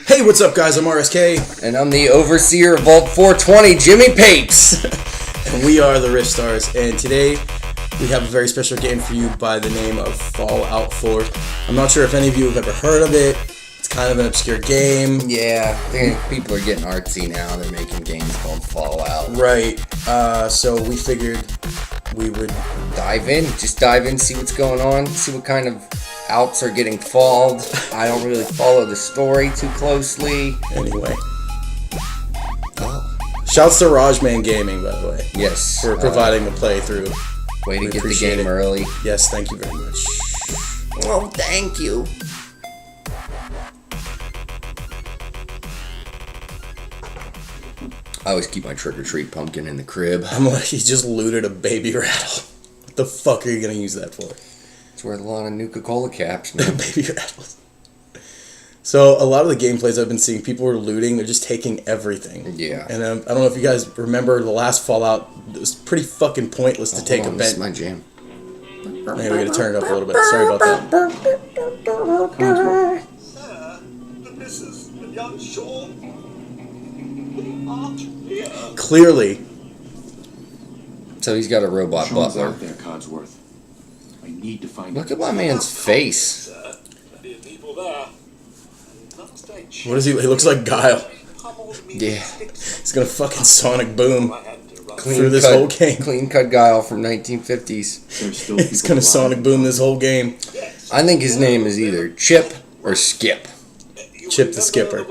Hey, what's up, guys? I'm RSK. And I'm the overseer of Vault 420, Jimmy Papes. And we are the Riffstarz. And today, we have a very special game for you by the name of Fallout 4. I'm not sure if any of you have ever heard of it. It's kind of an obscure game. Yeah, people are getting artsy now. They're making games called Fallout. Right. So we figured we would dive in, see what's going on, see what kind of outs are getting falled. I don't really follow the story too closely. Anyway. Shouts to Rajman Gaming, by the way. Yes. For providing the playthrough. Way to get the game early. Yes, thank you very much. Oh, thank you. I always keep my trick-or-treat pumpkin in the crib. I'm like, he just looted a baby rattle. What the fuck are you going to use that for? It's worth a lot of Nuka-Cola caps, man. Baby rattles. So, a lot of the gameplays I've been seeing, people are looting. They're just taking everything. Yeah. And I don't know if you guys remember the last Fallout. It was pretty fucking pointless to take a This is my jam. Maybe we gotta turn it up a little bit. Sorry about that. Sir, the Mrs. and young Sean, we aren't here. Clearly. So he's got a robot Sean's butler. out there, Codsworth. I need to find Look him. at my man's face. Sir, plenty of people there. What is he? He looks like Guile. Yeah. He's gonna fucking sonic boom Clean through this cut, whole game. Clean cut Guile from 1950s. There's still He's people gonna alive. sonic boom this whole game. I think his name is either Chip or Skip. Chip the Skipper.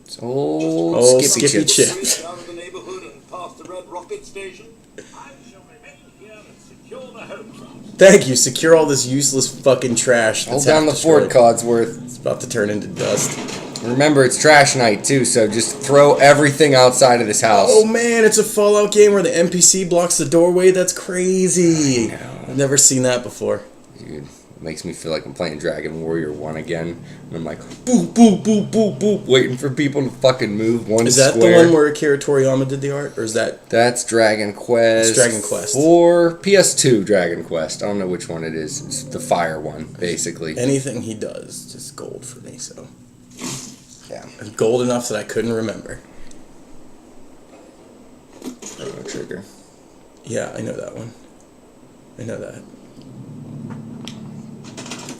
It's old Old Skippy Skippy Chip. Chip. Out of the neighborhood and past the Red Rocket Station. I shall remain here and secure the home front. Thank you. Secure all this useless fucking trash. Hold That's down the fort, destroyed. Codsworth. It's about to turn into dust. Remember, it's trash night, too, so just throw everything outside of this house. Oh man, it's a Fallout game where the NPC blocks the doorway. That's crazy. I know. I've never seen that before. Dude, it makes me feel like I'm playing Dragon Warrior 1 again. And I'm like, boop, boop, boop, boop, boop, waiting for people to fucking move one Is that square. the one where Akira Toriyama did the art? Or is that... That's Dragon Quest. It's Dragon Quest. Or PS2 Dragon Quest. I don't know which one it is. It's the fire one, basically. Anything he does, just gold for me, so... Yeah. Gold enough that I couldn't remember. Chrono Trigger. Yeah, I know that one. I know that.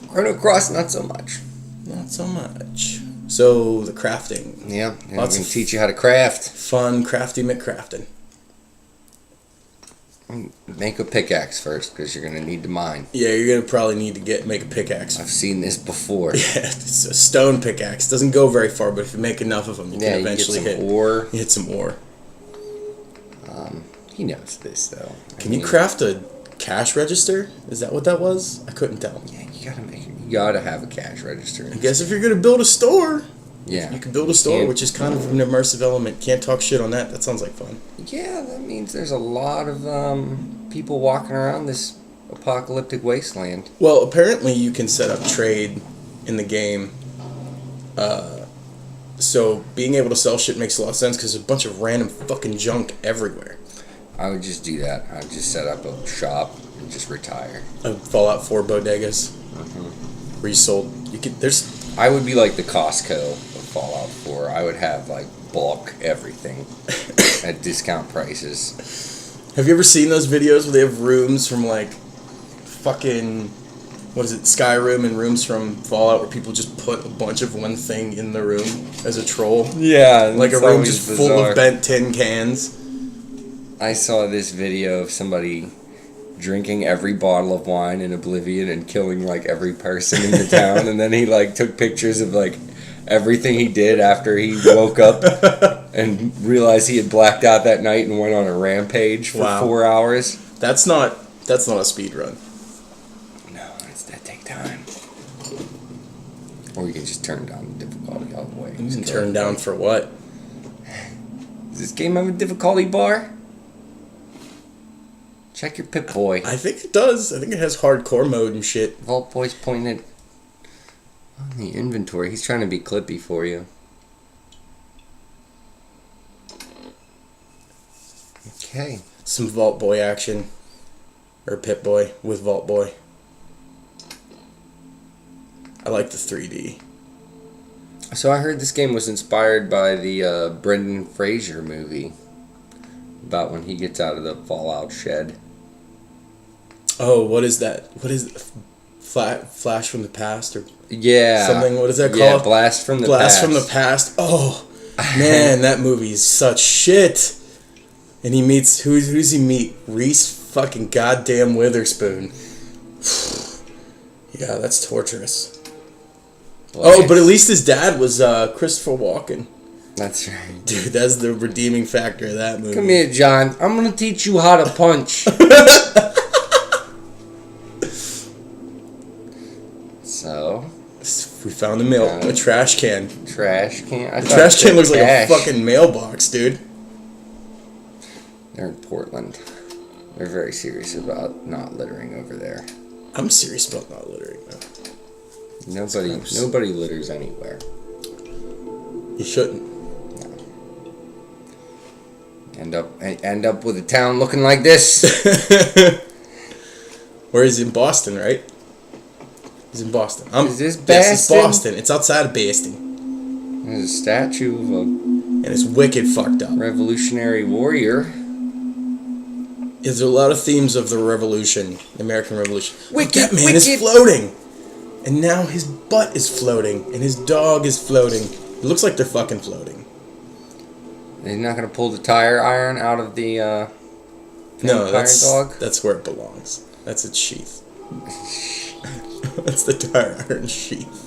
Chrono Cross, not so much. Not so much. So, the crafting. Yeah, and Lots we can of teach you how to craft. Fun, crafty McCrafting. Make a pickaxe first, because you're going to need to mine. Yeah, you're going to probably need to make a pickaxe. I've seen this before. Yeah, it's a stone pickaxe. Doesn't go very far, but if you make enough of them, you can eventually you get some ore. You hit some ore. He knows this, though. Can you craft a cash register? Is that what that was? I couldn't tell. Yeah, you gotta make it. You gotta have a cash register. I guess if you're going to build a store, Yeah. you can build a store, which is kind of an immersive element. Can't talk shit on that. That sounds like fun. Yeah, that means there's a lot of people walking around this apocalyptic wasteland. Well, apparently you can set up trade in the game. So being able to sell shit makes a lot of sense because there's a bunch of random fucking junk everywhere. I would just do that. I would just set up a shop and just retire. Fallout 4 bodegas where you sold. I would be like the Costco of Fallout 4. I would have like bulk everything at discount prices. Have you ever seen those videos where they have rooms from like fucking, what is it, Skyrim and rooms from Fallout where people just put a bunch of one thing in the room as a troll? Yeah, Like a room just full of bent tin cans. I saw this video of somebody drinking every bottle of wine in Oblivion and killing like every person in the town, and then he like took pictures of like everything he did after he woke up and realized he had blacked out that night and went on a rampage for 4 hours. That's not a speed run. No, that take time. Or you can just turn down the difficulty all the way. You can turn down for what? Does this game have a difficulty bar? Check your Pip-Boy. I think it does. I think it has hardcore mode and shit. Vault Boy's pointing on the inventory. He's trying to be clippy for you. Okay. Some Vault Boy action. Or Pit Boy with Vault Boy. I like the 3D. So I heard this game was inspired by the Brendan Fraser movie. About when he gets out of the Fallout shed. Oh, what is that? What is Flash from the Past or Yeah. something? What is that called? Yeah, Blast from the Past. Blast from the Past. Oh, man, that movie's such shit. And he meets who does he meet? Reese fucking goddamn Witherspoon. Yeah, that's torturous. Oh, but at least his dad was Christopher Walken. That's right. Dude, that's the redeeming factor of that movie. Come here, John. I'm gonna teach you how to punch. So, we found a trash can. Trash can. The trash can looks like a fucking mailbox, dude. They're in Portland. They're very serious about not littering over there. I'm serious about not littering, though. Nobody litters anywhere. You shouldn't. No. End up with a town looking like this. Where he's in Boston, right? He's in Boston. Is this Yes, it's Boston? Boston. It's outside of Boston. There's a statue of a And it's wicked fucked up. Revolutionary warrior. There's a lot of themes of the Revolution, the American Revolution. Wicked, That man is wicked. floating. And now his butt is floating. And his dog is floating. It looks like they're fucking floating. He's not gonna pull the tire iron out of the No, vampire dog. that's where it belongs. That's its sheath. That's the tire iron sheath.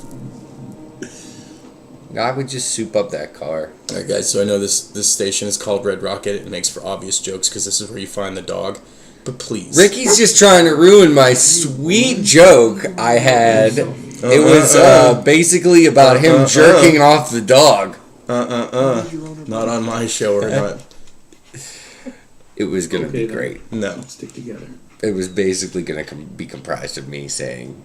I would just soup up that car. Alright guys, so I know this station is called Red Rocket. It makes for obvious jokes because this is where you find the dog. But please. Ricky's just trying to ruin my sweet joke I had. It was basically about him jerking off the dog. Not on my show or not. It was gonna be then. great. No. Let's stick together. It was basically gonna be comprised of me saying,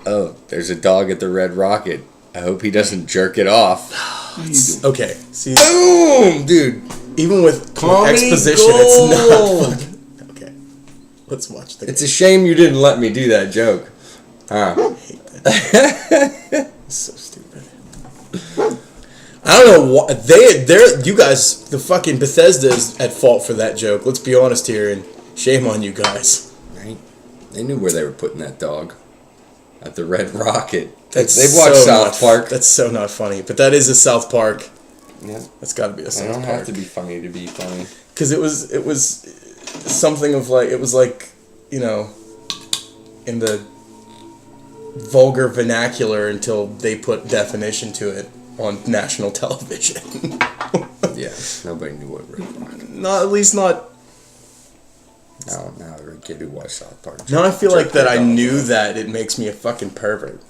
"Oh, there's a dog at the Red Rocket. I hope he doesn't jerk it off." Okay. See, Boom, dude. even with Comedy exposition, gold. it's not. Okay. Let's watch the It's a shame you didn't let me do that joke. Huh? It's so stupid. I don't know what they're you guys. The fucking Bethesda is at fault for that joke. Let's be honest here, and shame on you guys. Right? They knew where they were putting that dog. At the Red Rocket. That's They've watched so South Park. That's so not funny, but that is a South Park. Yeah. That's got to be a They South don't Park. have to be funny to be funny. Because it was something of like it was like, you know, in the vulgar vernacular until they put definition to it on national television. Yeah, nobody knew what Red Rocket. Not at least not. Now every kid who watched South Park. Now I feel like jerked that their I dog knew off. that it makes me a fucking pervert.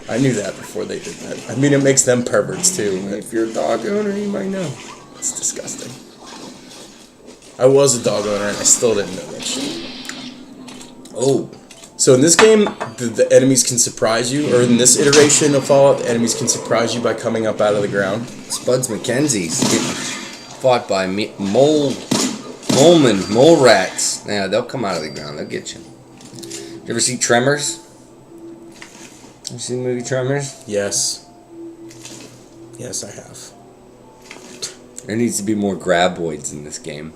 I knew that before they did that. I mean, it makes them perverts too. If you're a dog owner, you might know. It's disgusting. I was a dog owner and I still didn't know that shit. Oh, So in this game, the enemies can surprise you, or in this iteration of Fallout, the enemies can surprise you by coming up out of the ground. Spuds McKenzie's getting fought by mole rats. Yeah, they'll come out of the ground. They'll get you. You ever see Tremors? You seen the movie Tremors? Yes. Yes, I have. There needs to be more graboids in this game.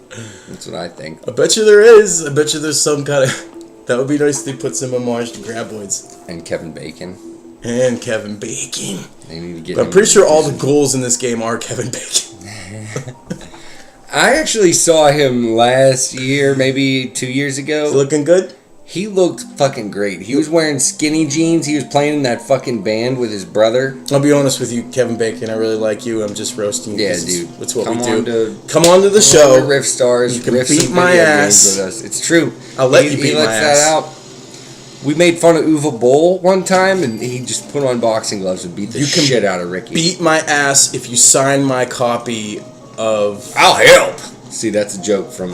That's what I think. I bet you there is. I bet you there's some kind of... That would be nice if they put some homage to Graboids. And Kevin Bacon. And Kevin Bacon. They need to get. But I'm pretty sure all the ghouls in this game are Kevin Bacon. I actually saw him last year, maybe 2 years ago. Looking good? He looked fucking great. He was wearing skinny jeans. He was playing in that fucking band with his brother. I'll be honest with you, Kevin Bacon. I really like you. I'm just roasting you. Yeah, 'cause dude. That's what Come we on do. to- Come on to the Come show. on to Riffstarz. You can riff beat some my video ass. games with us. It's true. I'll let you beat he my lets ass. that out. We made fun of Uwe Boll one time, and he just put on boxing gloves and beat the You can shit out of Ricky. Beat my ass if you sign my copy of... I'll help. See, that's a joke from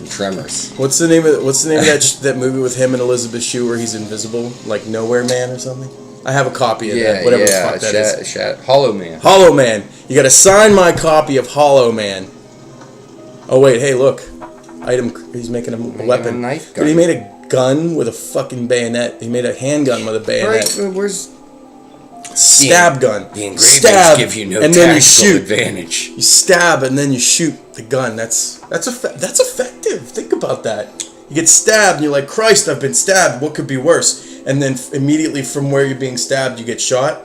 Tremors. What's the name of that that movie with him and Elizabeth Shue where he's invisible, like Nowhere Man or something? I have a copy of that. Whatever the fuck that is. Hollow Man. Hollow Man. You got to sign my copy of Hollow Man. Oh wait, hey, look. Item. He's making a weapon. a knife gun. But he made a gun with a fucking bayonet. He made a handgun with a bayonet. Right, where's Stab gun. the engravings Stab, give you no and then you tactical shoot. advantage. You stab and then you shoot the gun. That's effective. Think about that. You get stabbed and you're like, Christ, I've been stabbed. What could be worse? And then immediately from where you're being stabbed, you get shot.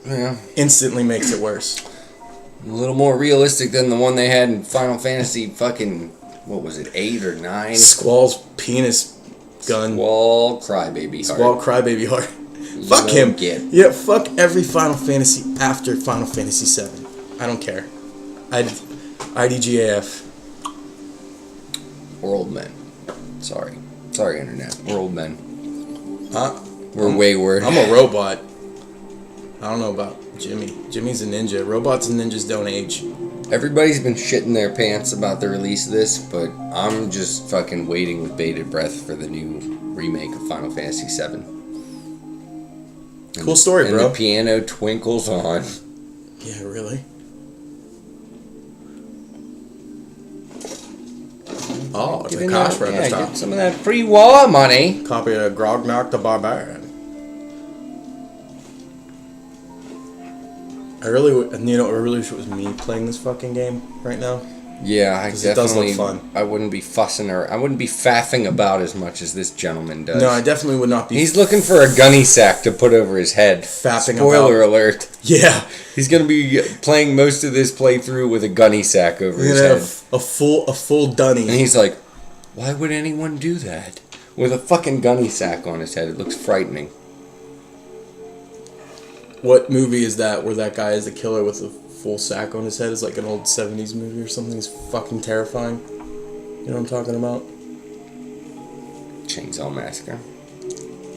Yeah. Instantly makes it worse. A little more realistic than the one they had in Final Fantasy fucking, what was it, 8 or 9? Squall's penis gun. Squall Crybaby Heart. Squall Crybaby Heart. Fuck him. Get. Yeah, fuck every Final Fantasy after Final Fantasy 7. I don't care. IDGAF. We're old men. Sorry, Internet. We're old men. We're I'm- wayward. I'm a robot. I don't know about Jimmy. Jimmy's a ninja. Robots and ninjas don't age. Everybody's been shitting their pants about the release of this, but I'm just fucking waiting with bated breath for the new remake of Final Fantasy VII. Cool story, and bro. the piano twinkles on. Yeah, really? Oh, it's a Kosh Brothers yeah, style. get some of that free war money. Copy of Grognak the Barbarian. I really wish it was me playing this fucking game right now. Yeah, I 'Cause it does look definitely. fun. I wouldn't be fussing or I wouldn't be faffing about as much as this gentleman does. No, I definitely would not be. He's looking for a gunny sack to put over his head. Fapping Spoiler about. alert. Yeah. He's gonna be playing most of this playthrough with a gunny sack over We're his gonna head. have a full dunny. And he's like, why would anyone do that? With a fucking gunny sack on his head. It looks frightening. What movie is that where that guy is a killer with a full sack on his head? It's like an old 70s movie or something. It's fucking terrifying. You know what I'm talking about? Chainsaw Massacre.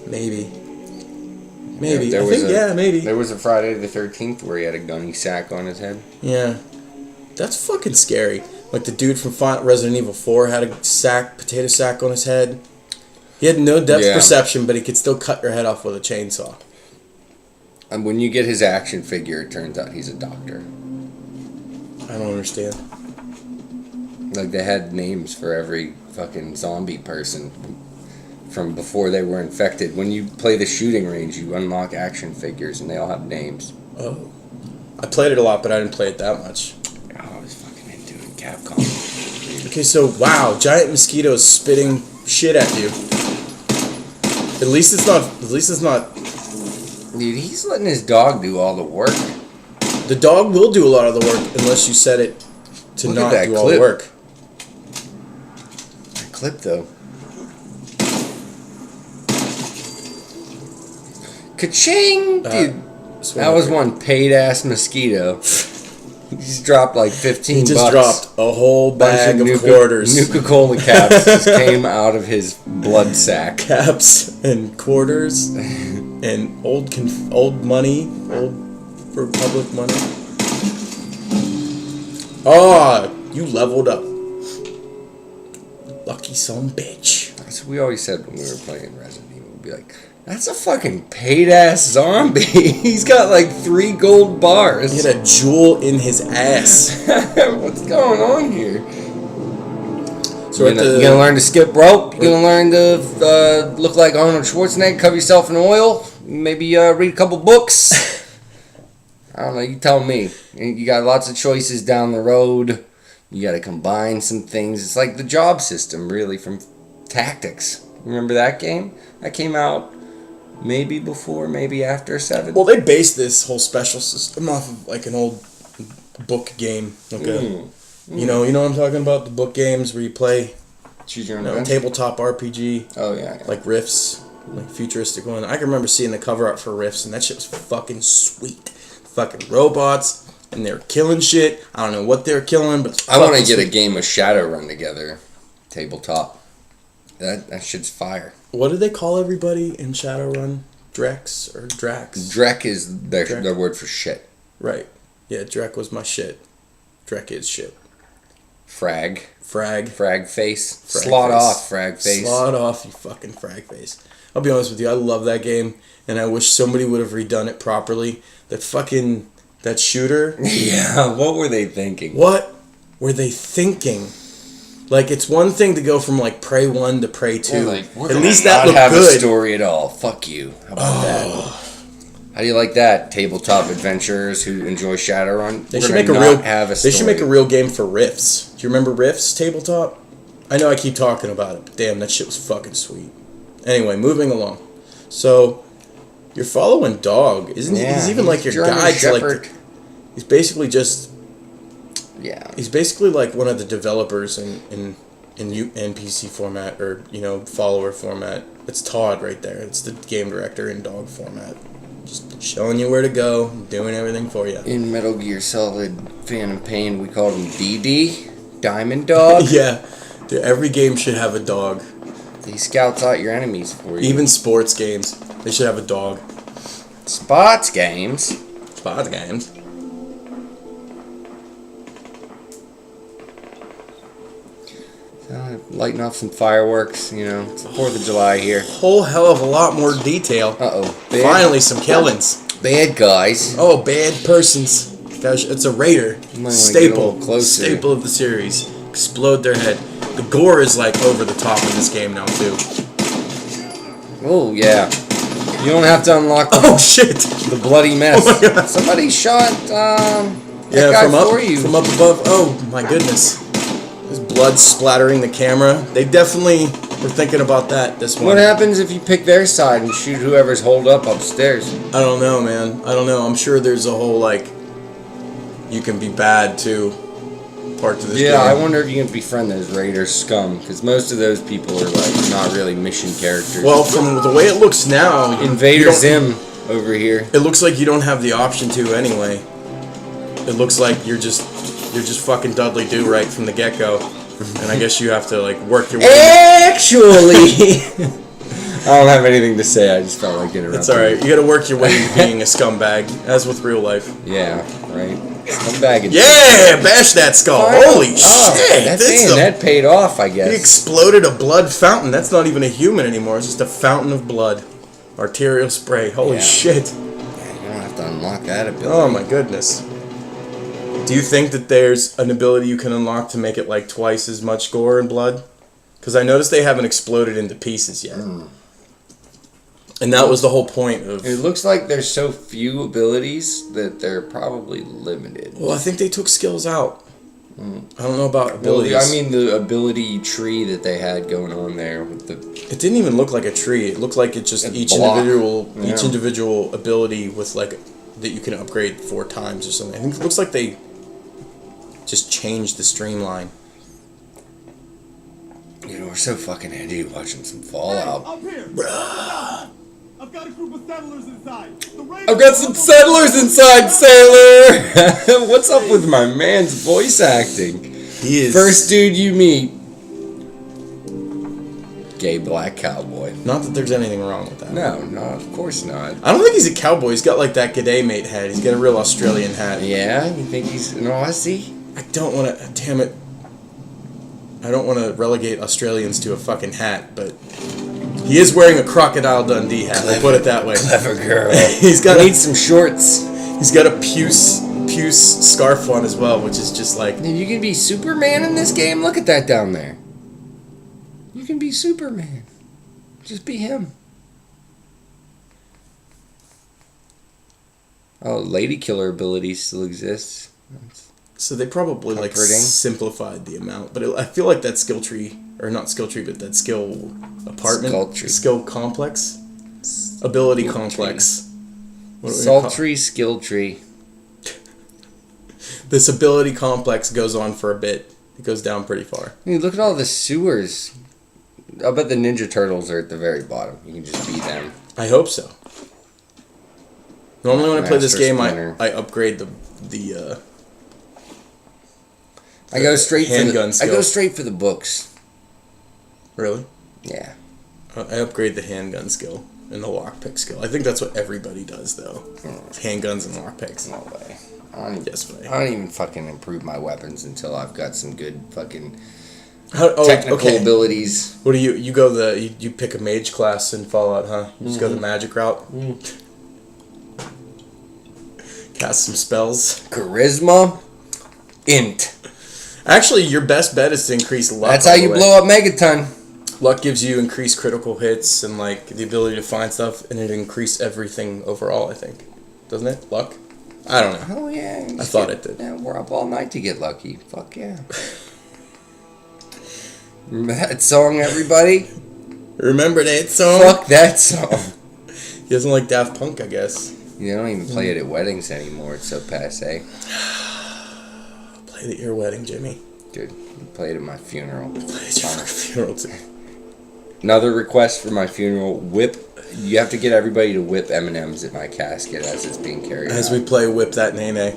Maybe. Yeah, maybe. There was a Friday the 13th where he had a gunny sack on his head. Yeah. That's fucking scary. Like the dude from Resident Evil 4 had a potato sack on his head. He had no depth perception, but he could still cut your head off with a chainsaw. And when you get his action figure, it turns out he's a doctor. I don't understand. Like, they had names for every fucking zombie person from before they were infected. When you play the shooting range, you unlock action figures, and they all have names. Oh. I played it a lot, but I didn't play it that much. Oh, I was fucking into it, Capcom. Okay, so, wow, giant mosquitoes spitting shit at you. At least it's not... Dude, he's letting his dog do all the work. The dog will do a lot of the work unless you set it to Look at not that do all the clip. work. That clip, though. Ka-ching! Dude, that was one paid-ass mosquito. He just dropped like 15 He just bucks. dropped a whole bag of quarters. Nuka-Cola caps just came out of his blood sack. Caps and quarters and old money, old Republic money. Oh, you leveled up. Lucky son bitch. That's what we always said when we were playing Resident Evil. We'd be like, that's a fucking paid-ass zombie. He's got like 3 gold bars. He had a jewel in his ass. What's going on here? So You're gonna learn to skip rope. You're gonna learn to look like Arnold Schwarzenegger, cover yourself in oil. Maybe read a couple books. I don't know. You tell me. You got lots of choices down the road. You got to combine some things. It's like the job system, really, from Tactics. Remember that game? That came out maybe before, maybe after 7. Well, they based this whole special system off of like an old book game. Like you know what I'm talking about? The book games where you play Choose your own adventure. tabletop RPG. Oh, yeah. Like Riffs, like futuristic one. I can remember seeing the cover art for Riffs, and that shit was fucking sweet. Fucking robots, and they were killing shit. I don't know what they were killing, but I want to get a game of Shadowrun together. Tabletop. That shit's fire. What do they call everybody in Shadowrun? Drex or Drax? Drek is their Drek. word for shit. Right. Yeah, Drek was my shit. Drek is shit. Frag. Frag. Frag face. Frag Slot face. off, frag face. Slot off, you fucking frag face. I'll be honest with you, I love that game, and I wish somebody would have redone it properly. That shooter. Yeah, what were they thinking? What were they thinking? Like, it's one thing to go from, like, Prey 1 to Prey 2. They're like, we're at gonna least that not looked have good. a story at all. Fuck you. How about that? How do you like that? Tabletop adventurers who enjoy Shadowrun. They We're should gonna make a not real. have a They should story. make a real game for Riffs. Do you remember Riffs tabletop? I know I keep talking about it, but damn, that shit was fucking sweet. Anyway, moving along. So, you're following Dog, isn't he? He's even like your German guide to like. Shepherd. He's basically just. Yeah. He's basically like one of the developers in NPC format or follower format. It's Todd right there. It's the game director in Dog format. Just showing you where to go, doing everything for you. In Metal Gear Solid Phantom Pain, we called him DD, Diamond Dog. Yeah, dude, every game should have a dog. He scouts out your enemies for you. Even sports games, they should have a dog. Spots games. Sports games. Lighting off some fireworks, It's the 4th of July here. Whole hell of a lot more detail. Uh-oh. Finally, some killings. Bad guys. Oh, bad persons. Gosh, it's a raider. You might wanna get a Staple. little closer. Staple of the series. Explode their head. The gore is like over the top in this game now too. Oh, yeah. You don't have to unlock Oh shit! the bloody mess. Oh my God. Somebody shot that Yeah, guy from up, for you. from up above. Oh my goodness! There's blood splattering the camera. They definitely were thinking about that. This one. What happens if you pick their side and shoot whoever's holed up upstairs? I don't know, man. I don't know. I'm sure there's a whole like. You can be bad too. Part to this Yeah, I game. wonder if you can befriend those Raiders scum, because most of those people are like not really mission characters. Well, from the way it looks now, Invader you don't- Zim over here. It looks like you don't have the option to anyway. It looks like you're just fucking Dudley Do right from the get go, and I guess you have to like work your way. Actually, I don't have anything to say. I just felt like getting around. It's all right. You got to work your way into being a scumbag, as with real life. Yeah, right. Scumbag. Yeah, bash that skull. Holy shit! That paid off, I He guess. exploded a blood fountain. That's not even a human anymore. It's just a fountain of blood. Arterial spray. Holy Yeah. shit. Yeah, you don't have to unlock that ability. Oh my goodness. Do you think that there's an ability you can unlock to make it like twice as much gore and blood? Because I noticed they haven't exploded into pieces yet. And that was the whole point of... It looks like there's so few abilities that they're probably limited. Well, I think they took skills out. I don't know about Well, abilities. I mean the ability tree that they had going on there with the It didn't even look like a tree. It looked like it just A each block. each Yeah. individual ability with like that you can upgrade 4 times or something. I think it looks like they just changed the streamline. we're so fucking edgy watching some Fallout. Up here! I've got a group of settlers inside. The raiders I've got some settlers inside, sailor. What's up with my man's voice acting? He is First dude you meet, gay black cowboy. Not that there's anything wrong with that. No, of course not. I don't think he's a cowboy. He's got like that G'day mate hat. He's got a real Australian hat. Yeah, you think he's an Aussie? I don't want to. Damn it. I don't want to relegate Australians to a fucking hat, but he is wearing a Crocodile Dundee hat. We'll put it that way. Clever girl. He's got Need some shorts. He's got a puce scarf on as well, which is just like. You can be Superman in this game. Look at that down there. You can be Superman. Just be him. Oh, Lady Killer ability still exists. So they probably like Comforting. simplified the amount, but I feel like that skill tree, or not skill tree, but that skill apartment, Skull tree. skill complex, ability Skill complex. What do we call- Sultry skill tree. This ability complex goes on for a bit. It goes down pretty far. Dude, look at all the sewers. I bet the Ninja Turtles are at the very bottom. You can just be them. I hope so. Normally when I play this Master game, Splinter. I upgrade the I go straight for handgun the. skill. I go straight for the books. Really? Yeah. I upgrade the handgun skill and the lockpick skill. I think that's what everybody does though. Handguns and lockpicks. No way. I don't, Yes way. I don't even fucking improve my weapons until I've got some good fucking Oh, technical okay. abilities. What do you go you pick a mage class in Fallout, huh? You just go the magic route. Cast some spells. Charisma, int. Actually, your best bet is to increase luck. That's how you blow up Megaton. Luck gives you increased critical hits and like the ability to find stuff, and it increases everything overall. I think, doesn't it? Luck. I don't know. Oh yeah. I thought it did. Yeah, we're up all night to get lucky. Fuck yeah. Remember that song, everybody? Remember that song? Fuck that song. He doesn't like Daft Punk, I guess. You don't even play it at weddings anymore. It's so passe. Play it at your wedding, Jimmy. Dude, you played at my funeral. Play it at your funeral too. Another request for my funeral: whip. You have to get everybody to whip M&Ms at my casket as it's being carried. As out. we play Whip That Nene.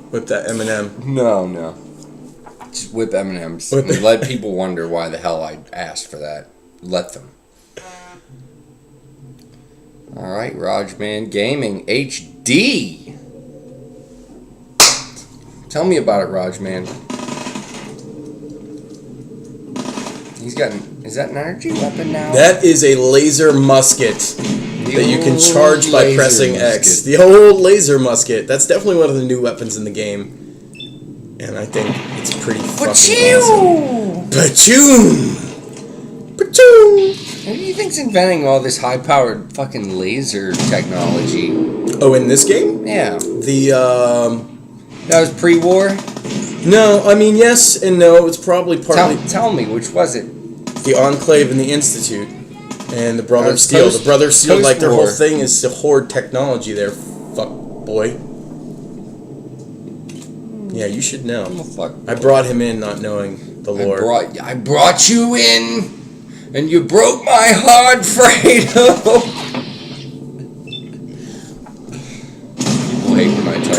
Whip That M&M. No. Just whip M&Ms. Whip And let people wonder why the hell I asked for that. Let them. Alright, Rajman Gaming HD. Tell me about it, Rajman. He's got... Is that an energy weapon now? That is a laser musket that you can charge by laser pressing musket. X. The old laser musket. That's definitely one of the new weapons in the game. And I think it's pretty fucking awesome. Pachoon! Pachoon! Who do you think's inventing all this high-powered fucking laser technology? Oh, in this game? Yeah. That was pre-war? No, I mean, yes and no. It's probably partly... Tell me, which was it? The Enclave and the Institute. And the Brother of Steel. The Brother of Steel, like, their whole thing is to hoard technology there, fuck boy. Yeah, you should know. I brought him in not knowing the lore. I brought you in, and you broke my heart, Fredo. People hate when I talk.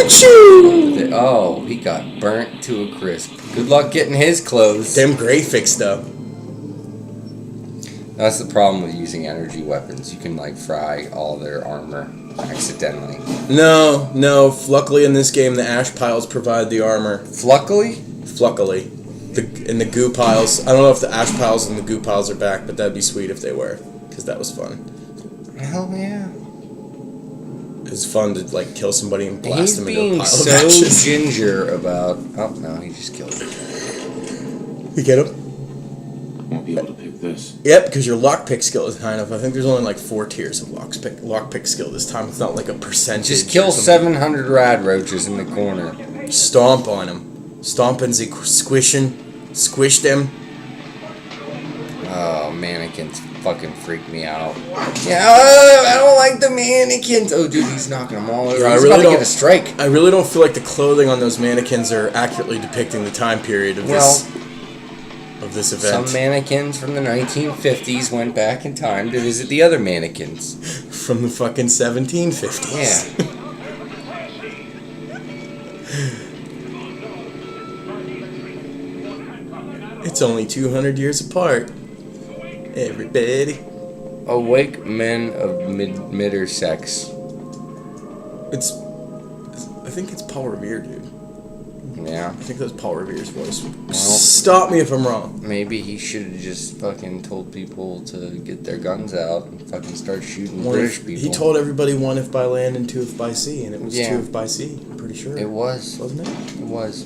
Oh, he got burnt to a crisp. Good luck getting his clothes. Damn graphics, though. That's the problem with using energy weapons. You can, like, fry all their armor accidentally. No. Luckily in this game, the ash piles provide the armor. Luckily? In the goo piles. I don't know if the ash piles and the goo piles are back, but that'd be sweet if they were. Because that was fun. Hell yeah. It was fun to, like, kill somebody and blast them into a pile He's of being ashes. so ginger about... Oh, no, he just killed him. You get him? Won't be able to pick this. Yep, because your lockpick skill is high enough. I think there's only like 4 tiers of lockpick skill this time. It's not like a percentage. Just kill 700 rad roaches in the corner. Stomp on them. Stomp and squishing. Squish them. Oh, mannequins fucking freak me out. Yeah, I don't like the mannequins. Oh, dude, he's knocking them all over. Yeah, He's about to get a strike. I really don't feel like the clothing on those mannequins are accurately depicting the time period of this event. Some mannequins from the 1950s went back in time to visit the other mannequins. From the fucking 1750s. Yeah. It's only 200 years apart. Everybody. Awake men of midder sex. I think it's Paul Revere, dude. Yeah. I think that's Paul Revere's voice. Well, stop me if I'm wrong. Maybe he should have just fucking told people to get their guns out and fucking start shooting British people. He told everybody 1 if by land and 2 if by sea, and it was 2 Yeah. if by sea. I'm pretty sure. It was. Wasn't it? It was.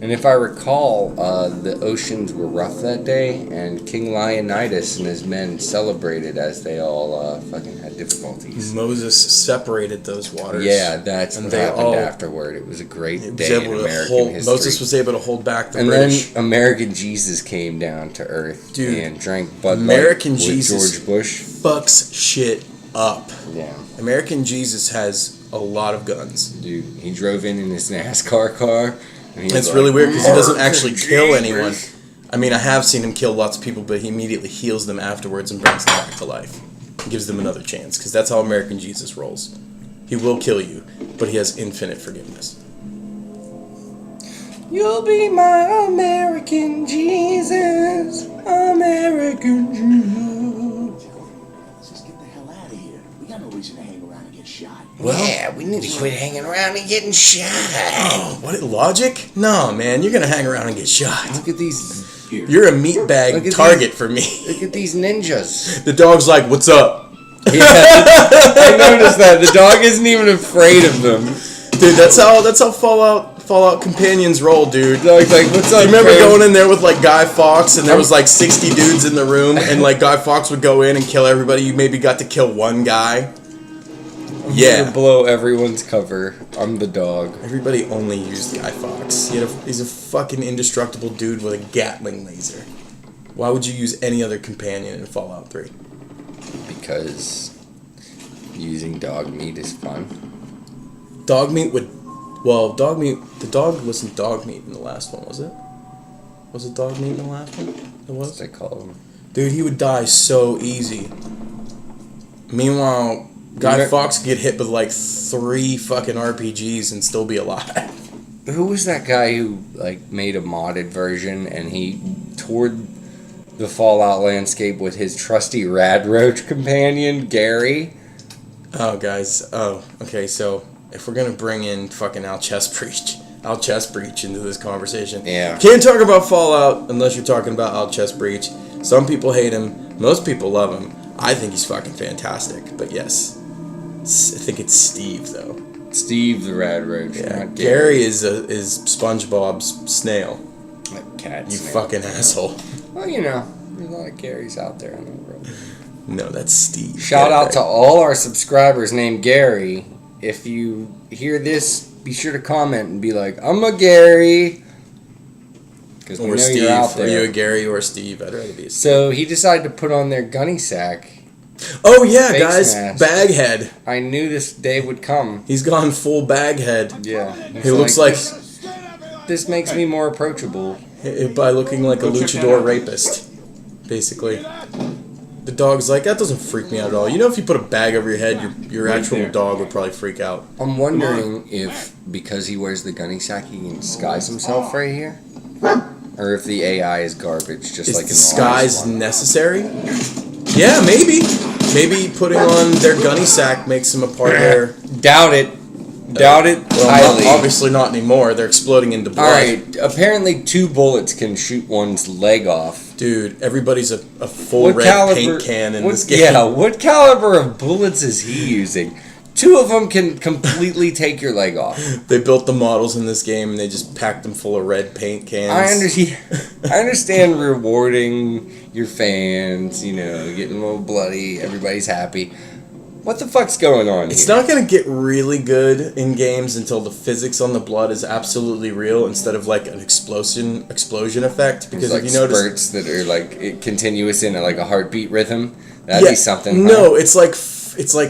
And if I recall, the oceans were rough that day, and King Leonidas and his men celebrated as they all fucking had difficulties. Moses separated those waters. Yeah, that's and what they happened all- afterward. It was a great He was day in able to American history. Moses was able to hold back the and British. then American Jesus came down to earth Dude, and drank Bud Light American with Jesus George Bush. fucks shit up. Yeah. American Jesus has a lot of guns. Dude, he drove in his NASCAR car. And he was It's like, really weird because he doesn't actually kill Jesus. anyone. I mean, I have seen him kill lots of people, but he immediately heals them afterwards and brings them back to life. He gives them another chance because that's how American Jesus rolls. He will kill you, but he has infinite forgiveness. You'll be my American Jesus, American Jesus. Let's just get the hell out of here. We got no reason to hang around and get shot. Yeah, we need to quit hanging around and getting shot. Oh, what logic? No, man, you're gonna hang around and get shot. Look at these. Here. You're a meatbag target for me. Look at these ninjas. The dog's like, "What's up?" Yeah, I noticed that the dog isn't even afraid of them. Dude, that's how Fallout Fallout companions roll, dude. Like what's up? I remember man? going in there with like Guy Fawkes, and there was like 60 dudes in the room, and like Guy Fawkes would go in and kill everybody. You maybe got to kill one guy. I'm Yeah. gonna blow everyone's cover. I'm the dog. Everybody only used Guy Fawkes. He's a fucking indestructible dude with a gatling laser. Why would you use any other companion in Fallout 3? Because using dog meat is fun. Dog meat would... Well, dog meat... The dog wasn't dog meat in the last one, was it? Was it dog meat in the last one? It What's was? they call them? Dude, he would die so easy. Meanwhile, Guy Fawkes could get hit with like 3 fucking RPGs and still be alive. Who was that guy who like made a modded version and he toured the Fallout landscape with his trusty rad roach companion Gary? Oh, guys. Oh, okay. So if we're gonna bring in fucking Al Chestbreach into this conversation, Yeah. can't talk about Fallout unless you're talking about Al Chestbreach. Some people hate him. Most people love him. I think he's fucking fantastic. But yes, I think it's Steve though. Steve the rad roach. Yeah, Not Gary is SpongeBob's snail. Like cat. You snake. fucking asshole. Well, you know, there's a lot of Garys out there in the world. No, that's Steve. Shout Get it out right. to all our subscribers named Gary. If you hear this, be sure to comment and be like, "I'm a Gary," because we Or know Steve. you're out Are you a there. Gary or a Steve? I'd rather be a Steve. So he decided to put on their gunny sack. Oh yeah, Face guys, mask. Baghead. I knew this day would come. He's gone full Baghead. Yeah, He looks like this makes me more approachable. by looking like a luchador rapist, basically. The dog's like, that doesn't freak me out at all. You know, if you put a bag over your head, your Right actual there. dog would probably freak out. I'm wondering if because he wears the gunny sack, he can disguise himself right here, or if the AI is garbage, just Is like in the disguise last one. necessary? Yeah, maybe. Maybe putting on their gunny sack makes them a part of their... Doubt it. Doubt it Well, highly. obviously not anymore. They're exploding into blood. Alright, apparently 2 bullets can shoot one's leg off. Dude, everybody's a full red paint can in this game. Yeah, what caliber of bullets is he using? 2 of them can completely take your leg off. They built the models in this game and they just packed them full of red paint cans. I understand rewarding your fans, you know, getting a little bloody, everybody's happy. What the fuck's going on It's here? not going to get really good in games until the physics on the blood is absolutely real instead of like an explosion effect. Because There's like if you notice, spurts that are like continuous in like a heartbeat rhythm. That'd be something. No, it's like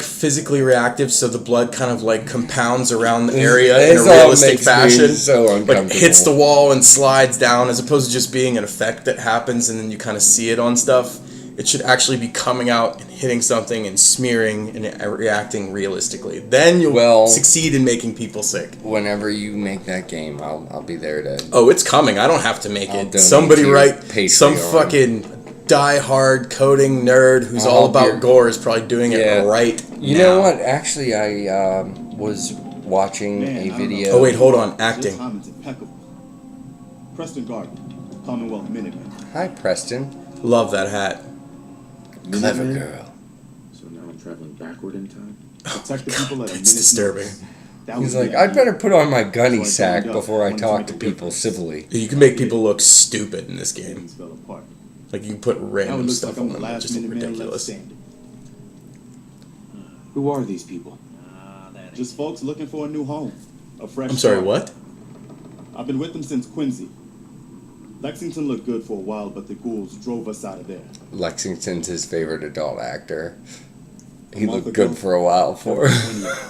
physically reactive, so the blood kind of like compounds around the area in a This all realistic makes me fashion. so Like uncomfortable. hits the wall and slides down, as opposed to just being an effect that happens and then you kind of see it on stuff. It should actually be coming out and hitting something and smearing and reacting realistically. Then you'll succeed in making people sick. Whenever you make that game, I'll be there to. Oh, it's coming. I don't have to make I'll it. donate Somebody to your write some Patreon. fucking die-hard coding nerd who's I'll all be- about gore is probably doing it right You now. know what? Actually, I was watching Man, I a don't know. video. Oh wait, hold on. Your Acting. timing's impeccable. Preston Garden, Commonwealth Minuteman. Hi, Preston. Love that hat. Clever girl. So now I'm traveling backward in time? Protect the people at a That's minute's disturbing. notice. That He's was the like, I'd idea. better put on my gunny So I sack joined up. before I Wanted to talk make to a people difference. civilly. You can make people look stupid in this game. Things fell apart. Like you can put Now it random looks stuff like I'm on the them that last just look Minuteman left ridiculous. standing. Who are these people? That Just folks looking for a new home, a fresh. I'm sorry, start. what? I've been with them since Quincy. Lexington looked good for a while, but the ghouls drove us out of there. Lexington's his favorite adult actor. He A month looked ago, good for a while for. there were 20.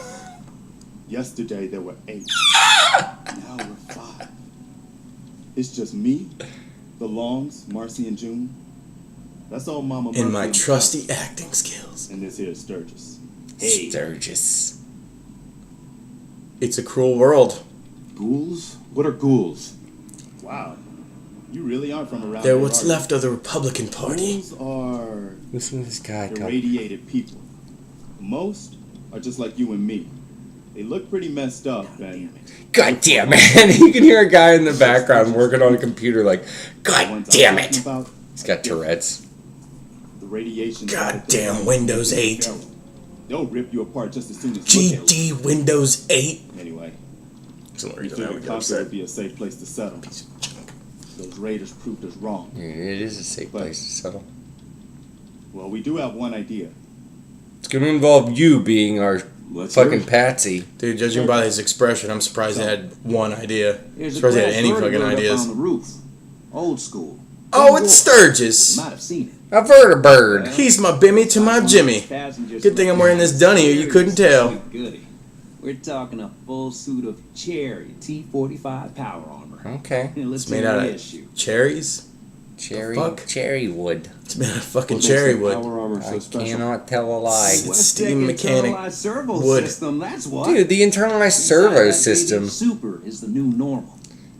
Yesterday there were 8. Now we're 5. It's just me, the Longs, Marcy, and June. That's all Mama. In Murphy my and trusty acting skills. And this here Sturgis. Sturgis. It's a cruel world. Ghouls? What are ghouls? Wow, you really aren't from around They're here, what's are you? left of the Republican Party. Ghouls are Listen to this guy talk. irradiated people. Most are just like you and me. They look pretty messed up, and God damn it! You can hear a guy in the background working on a computer like, the God ones damn I'm talking it! about, He's got Tourette's. the radiation. Goddamn Windows 8. They'll rip you apart just as soon as you look at GD Windows 8. it. Anyway, That's the only We reason I figured would get Concord upset. would be a safe place to settle. Those raiders proved us wrong. Yeah, it is a safe place to settle. Well, we do have one idea. It's going to involve you being our Let's hear fucking it. patsy. Dude, judging by his expression, I'm surprised he had one idea. There's a Surprised he had glass any vertibird fucking up ideas. on the roof. Old school. Oh, it's Sturgis. You might have seen it. A vertibird. He's my Bimmy to my Jimmy. Good thing I'm wearing this dunny or you couldn't tell. Goody. We're talking a full suit of cherry T-45 power armor. Okay. Let's It's made out of issue. cherries. Cherry wood. It's made out of fucking What makes cherry the wood. Power armor so I special. cannot tell a lie. It's steam mechanic internalized servo wood. system, that's what. Dude, the internalized servo Inside that system. baby, Super is the new normal.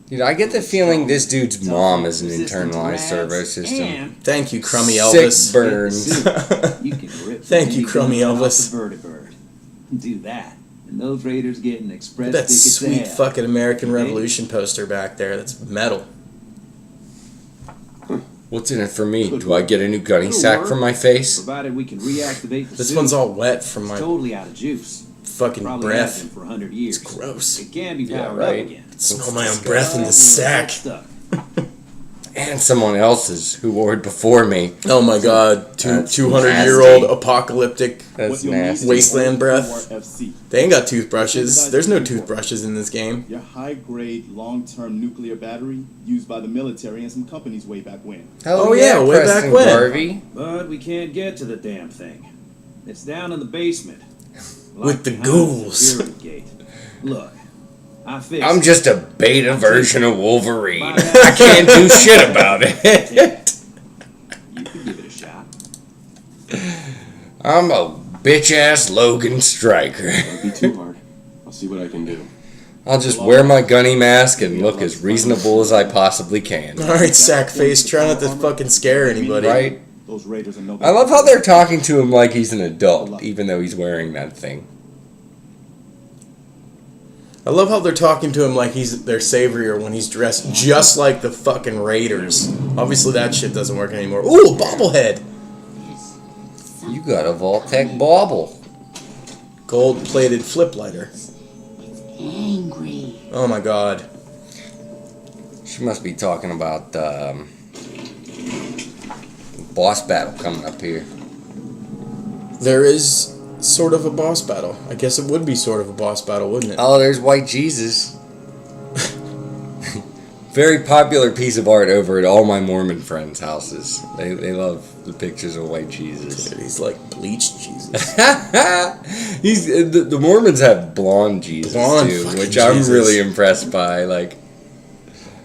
Dude, I get the feeling this dude's Tough, mom is an resistant to internalized rats, servo system. and Thank you, Crummy Sick Elvis. burns. you can rip Thank from you, any Crummy gun off Elvis. the vertibird. Do that, and those raiders get an express That ticket to sweet hell. fucking American Okay? Revolution poster back there. That's metal. What's in it for me? Do I get a new gunny sack for my face? Provided we can reactivate the This suit. one's all wet from It's my totally out of juice. fucking Probably has breath. been for 100 years. It's gross. It can be Yeah, powered right. up again. Smell my own breath in the sack. Stuff. And someone else's who wore it before me. Oh my god. That's 200-year-old nasty. apocalyptic. That's What you'll need nasty. is Wasteland breath. FC. They ain't got toothbrushes. There's no toothbrushes in this game. Your high-grade, long-term nuclear battery used by the military and some companies way back when. Hell Oh, yeah, way back Preston when. Garvey. But we can't get to the damn thing. It's down in the basement. With the behind ghouls. security gate. Look, I fixed I'm it. just a beta version of Wolverine. I can't do shit about it. You can give it a shot. I'm a bitch ass Logan Stryker. Don't be too hard. I'll see what I can do. I'll just wear my gunny mask and look as reasonable as I possibly can. Alright, sack face. Try not to fucking scare anybody. Right? Those raiders are no. I love how they're talking to him like he's an adult, even though he's wearing that thing. I love how they're talking to him like he's their savior when he's dressed just like the fucking Raiders. Obviously that shit doesn't work anymore. Ooh, a bobblehead! You got a Vault-Tec bauble. Gold-plated flip lighter. Angry. Oh my god. She must be talking about boss battle coming up here. There is sort of a boss battle. I guess it would be sort of a boss battle, wouldn't it? Oh, there's White Jesus. Very popular piece of art over at all my Mormon friends' houses. They love the pictures of White Jesus. Dude, he's like bleached Jesus. He's the Mormons have blonde Jesus Blonde too, fucking which I'm Jesus. really impressed by. Like,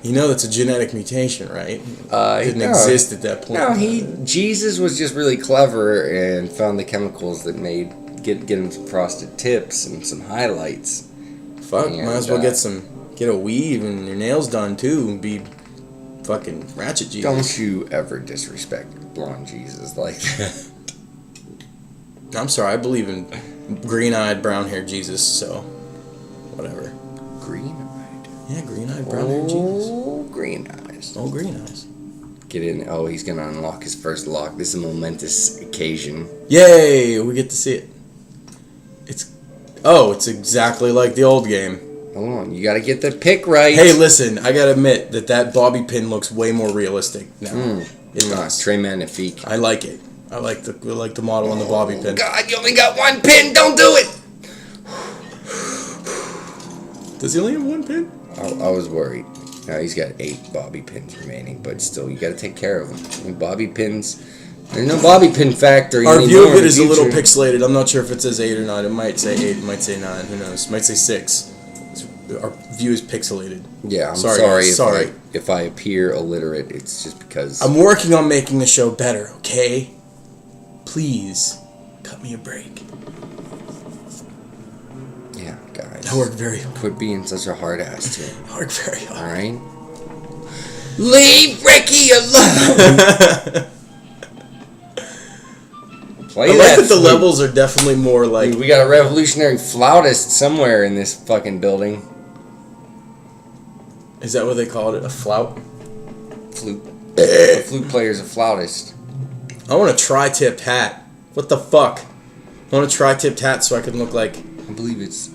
You know that's a genetic mutation, right? Didn't no. exist at that point. No, Jesus was just really clever and found the chemicals that made get him some frosted tips and some highlights. Fuck, And, might as well get a weave and your nails done too and be fucking ratchet Jesus. Don't you ever disrespect blonde Jesus like that. I'm sorry, I believe in green-eyed, brown-haired Jesus, so whatever. Green-eyed. Yeah, green-eyed, brown-haired Jesus. Oh, green eyes. Oh, green eyes. Get in. Oh, he's gonna unlock his first lock. This is a momentous occasion. Yay! We get to see it. It's exactly like the old game. Hold on, you gotta get the pick right. Hey, listen, I gotta admit that bobby pin looks way more realistic now. It does. Très magnifique. I like it. I like the model on the bobby pin. God, you only got one pin. Don't do it. Does he only have one pin? I was worried. Now he's got 8 bobby pins remaining, but still, you gotta take care of them. I mean, bobby pins. There's no bobby pin factory Our anymore view of in it the is a little future. pixelated. I'm not sure if it says 8 or 9. It might say 8. It might say 9. Who knows? It might say 6. Our view is pixelated. Yeah, I'm Sorry, sorry, guys, sorry. if I appear illiterate. It's just because I'm working on making the show better, okay? Please, cut me a break. yeah, guys. I work very hard. Quit being such a hard ass to him. I work very All hard. right. Leave Ricky alone. Play I like that that the flute. levels are definitely more like... Dude, we got a revolutionary flautist somewhere in this fucking building. Is that what they called it? A flout? Flute. A flute player's a flautist. I want a tri-tipped hat. What the fuck? I want a tri-tipped hat so I can look like... I believe it's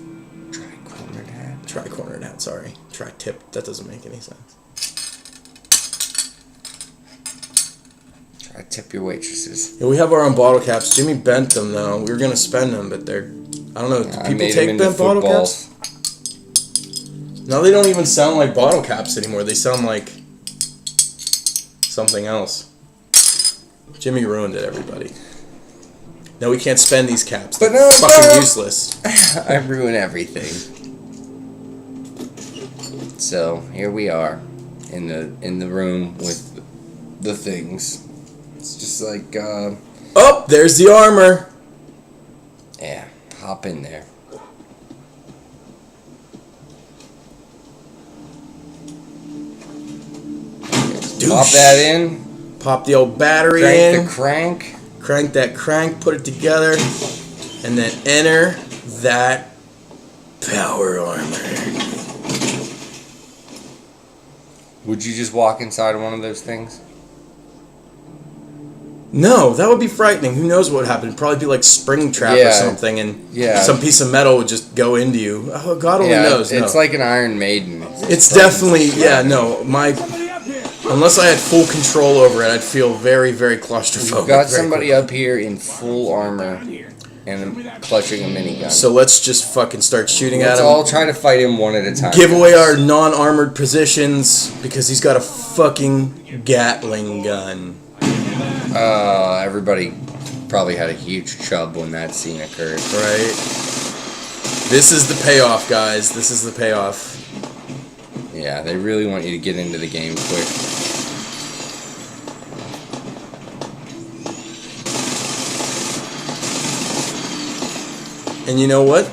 tri-cornered hat. Tri-cornered hat, sorry. Tri-tipped, that doesn't make any sense. I tip your waitresses. Yeah, we have our own bottle caps. Jimmy bent them, though. We were going to spend them, but they're... I don't know, do I people made take them into bent bottle footballs. caps? No, they don't even sound like bottle caps anymore. They sound like something else. Jimmy ruined it, everybody. No, we can't spend these caps. They're fucking useless. I ruin everything. So here we are, in the room with the things. It's just like, Oh, there's the armor. yeah, hop in there. Pop that in. Pop the old battery Crank in. the crank. Crank that crank, put it together, and then enter that power armor. Would you just walk inside of one of those things? No, that would be frightening. Who knows what would happen? It'd probably be like Springtrap or Yeah. something, and Yeah. some piece of metal would just go into you. Oh, God only knows. It's no. like an Iron Maiden. It's definitely, yeah, no. Unless I had full control over it, I'd feel very, very claustrophobic. We've got very somebody quickly. up here in full armor and clutching a minigun. So let's just fucking start shooting Let's at him. all try to fight him one at a time. Give away our non-armored positions because he's got a fucking gatling gun. Everybody probably had a huge chub when that scene occurred. Right? This is the payoff, guys. This is the payoff. Yeah, they really want you to get into the game quick. And you know what?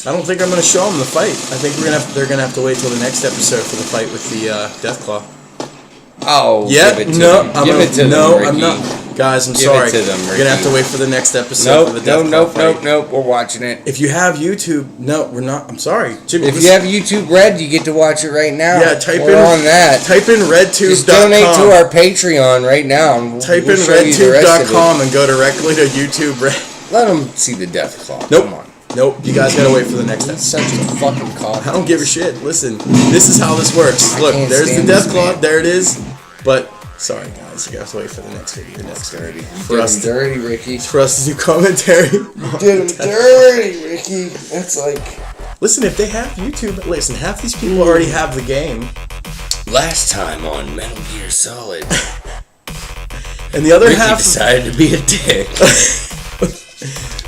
I don't think I'm going to show them the fight. I think they're going to have to wait till the next episode for the fight with the Deathclaw. Oh, Yeah, give it to no, them. I'm Give gonna, it to no, them, Ricky. I'm not. Guys, I'm Give sorry. it to them, We're gonna have to Ricky. wait for the next episode for the Deathclaw fight. Nope. We're watching it. If you have YouTube, no, we're not. I'm sorry, Jimmy. If you have YouTube Red, you get to watch it right now. yeah, type We're in on that. Type in redtube.com. Just donate to our Patreon right now. And Type we'll in show you the rest of it. redtube.com and go directly to YouTube Red. Let them see the Deathclaw. Nope. Come on. Nope. You guys gotta wait for the next That's episode. such a fucking cock. I don't give a shit. Listen, this is how this works. I Look, can't there's the stand this Deathclaw. man. There it is. But sorry, guys, you have to wait for the next video. That's dirty. You For did us him to- dirty, Ricky. For us to do commentary. Did him dirty, Ricky. That's like... Listen, if they have YouTube, listen, half these people already have the game. Last time on Metal Gear Solid, And the other Ricky half, decided to be a dick.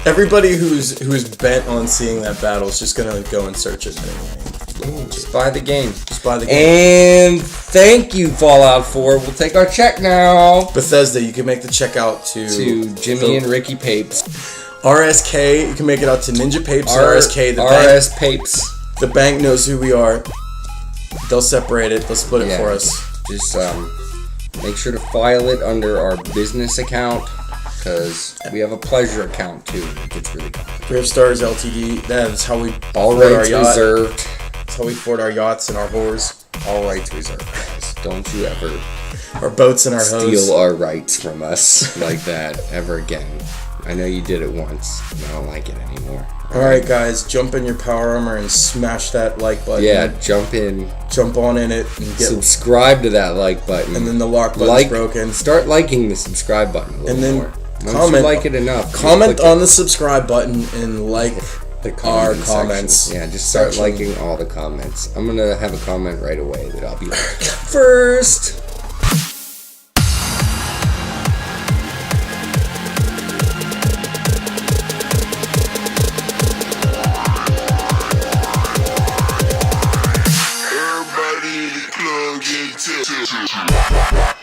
everybody who's bent on seeing that battle is just gonna go and search it anyway. Just buy the game. Just buy the game. And thank you, Fallout 4. We'll take our check now. Bethesda, you can make the check out to Jimmy and Ricky Papes. RSK. You can make it out to Ninja Papes and RSK. RS Papes. The bank knows who we are. They'll separate it. They'll split it for us. Just make sure to file it under our business account, because we have a pleasure account too. It gets really complicated. Riffstarz Ltd. That's how we All afford our rights yacht. reserved. That's how we afford our yachts and our whores, All rights reserved, guys. Don't you ever our boats and our hoes. steal our rights from us like that ever again. I know you did it once, and I don't like it anymore. All right, guys, jump in your power armor and smash that like button. Yeah, jump in, Jump on in it and get. subscribe to that like button, And then the lock button's broken. Start liking the subscribe button a little And then more. Once comment- you like it enough. Comment click on the subscrib button and like the our comment comments. section. Yeah, just start section. liking all the comments. I'm gonna have a comment right away that I'll be like first. Everybody in the club get tipsy.